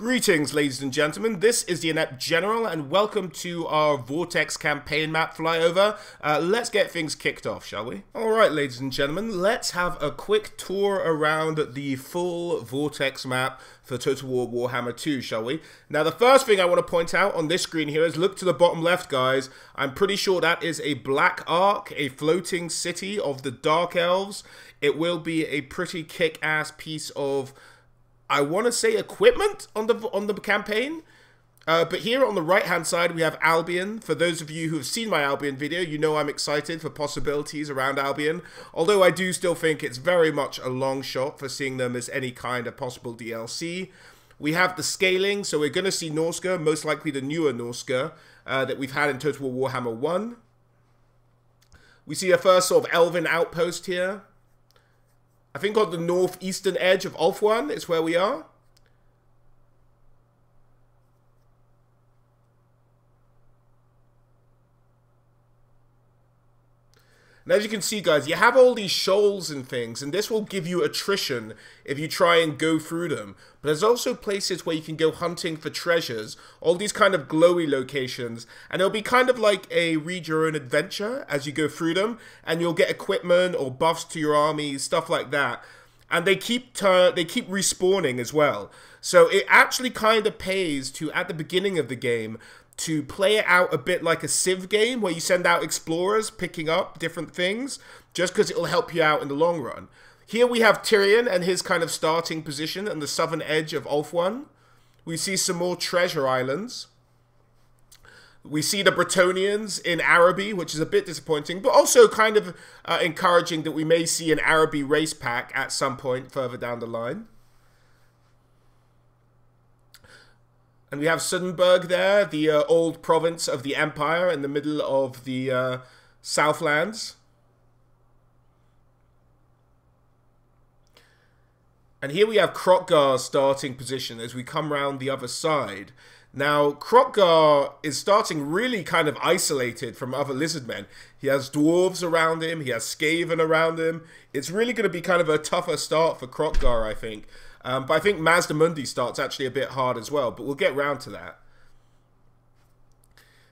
Greetings, ladies and gentlemen. This is the Inept General, and welcome to our Vortex campaign map flyover. Let's get things kicked off, shall we? Alright, ladies and gentlemen, let's have a quick tour around the full Vortex map for Total War Warhammer 2, shall we? Now, the first thing I want to point out on this screen here is look to the bottom left, guys. I'm pretty sure that is a black ark, a floating city of the Dark Elves. It will be a pretty kick-ass piece of, I want to say, equipment on the campaign. But here on the right-hand side, we have Albion. For those of you who have seen my Albion video, you know I'm excited for possibilities around Albion. Although I do still think it's very much a long shot for seeing them as any kind of possible DLC. We have the scaling, so we're going to see Norska, most likely the newer Norska that we've had in Total War Warhammer 1. We see a first sort of elven outpost here. I think on the northeastern edge of Ulthuan is where we are. And as you can see, guys, you have all these shoals and things, and this will give you attrition if you try and go through them. But there's also places where you can go hunting for treasures, all these kind of glowy locations, and it'll be kind of like a read your own adventure as you go through them, and you'll get equipment or buffs to your army, stuff like that. And they keep respawning as well. So it actually kind of pays to, at the beginning of the game, to play it out a bit like a Civ game where you send out explorers picking up different things just because it will help you out in the long run. Here we have Tyrion and his kind of starting position on the southern edge of Ulthuan. We see some more treasure islands. We see the Bretonnians in Araby, which is a bit disappointing, but also kind of encouraging that we may see an Araby race pack at some point further down the line. And we have Suddenburg there, the old province of the Empire in the middle of the Southlands. And here we have Kroqgar's starting position as we come round the other side. Now, Kroqgar is starting really kind of isolated from other lizardmen. He has dwarves around him, he has Skaven around him. It's really going to be kind of a tougher start for Kroqgar, I think. But I think Mazdamundi starts actually a bit hard as well, but we'll get round to that.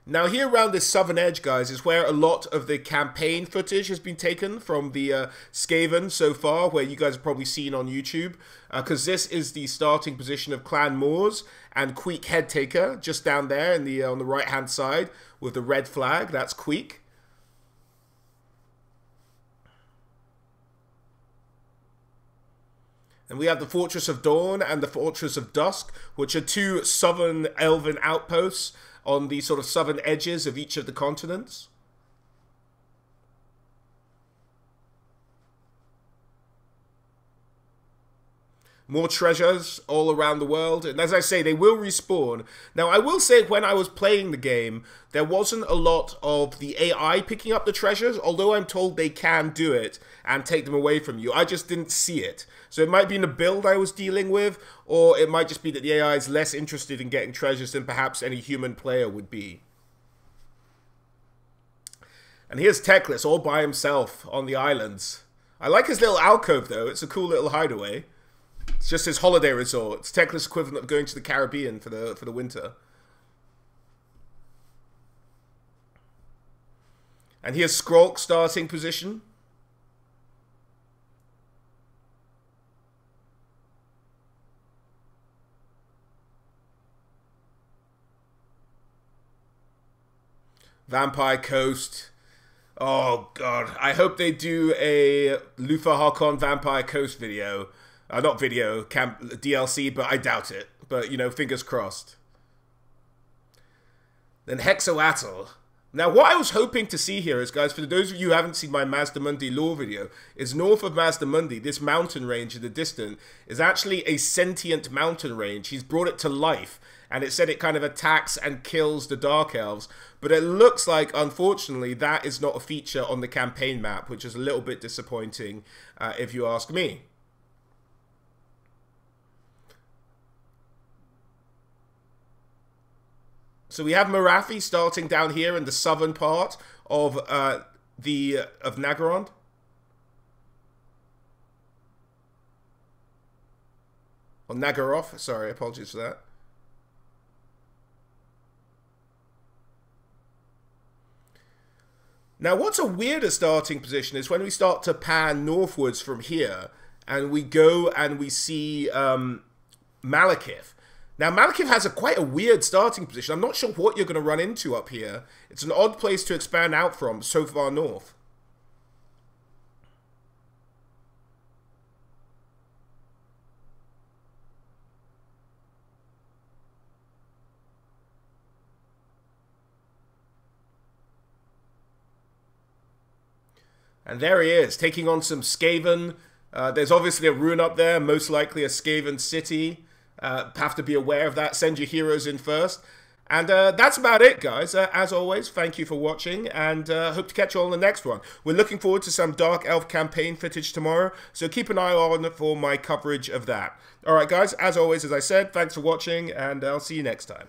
Now here around this southern edge, guys, is where a lot of the campaign footage has been taken from the Skaven so far, where you guys have probably seen on YouTube, because this is the starting position of Clan Moors and Queek Headtaker, just down there in the on the right-hand side with the red flag. That's Queek. And we have the Fortress of Dawn and the Fortress of Dusk, which are two southern elven outposts on the sort of southern edges of each of the continents. More treasures all around the world, and as I say, they will respawn. Now, I will say, when I was playing the game, there wasn't a lot of the AI picking up the treasures, although I'm told they can do it and take them away from you. I just didn't see it. So it might be in the build I was dealing with, or it might just be that the AI is less interested in getting treasures than perhaps any human player would be. And here's Teclis all by himself on the islands. I like his little alcove, though. It's a cool little hideaway. It's just his holiday resort. It's Teclis' equivalent of going to the Caribbean for the winter. And here's Skrolk starting position. Vampire Coast. Oh god, I hope they do a Luthor Harkon Vampire Coast video. Not video, DLC, but I doubt it. But, you know, fingers crossed. Then Hexoatl. Now, what I was hoping to see here is, guys, for those of you who haven't seen my Mazdamundi lore video, is north of Mazdamundi, this mountain range in the distance, is actually a sentient mountain range. He's brought it to life, and it said it kind of attacks and kills the Dark Elves. But it looks like, unfortunately, that is not a feature on the campaign map, which is a little bit disappointing, if you ask me. So we have Marathi starting down here in the southern part of Nagorond. Or Nagorov, sorry, apologies for that. Now, what's a weirder starting position is when we start to pan northwards from here, and we go and we see Malick. Now, Malick has quite a weird starting position. I'm not sure what you're going to run into up here. It's an odd place to expand out from so far north. And there he is, taking on some Skaven. There's obviously a rune up there, most likely a Skaven city. Have to be aware of that. Send your heroes in first. And that's about it, guys. As always, thank you for watching, and hope to catch you all in the next one. We're looking forward to some Dark Elf campaign footage tomorrow, so keep an eye on for my coverage of that. Alright, guys, as always, as I said, thanks for watching, and I'll see you next time.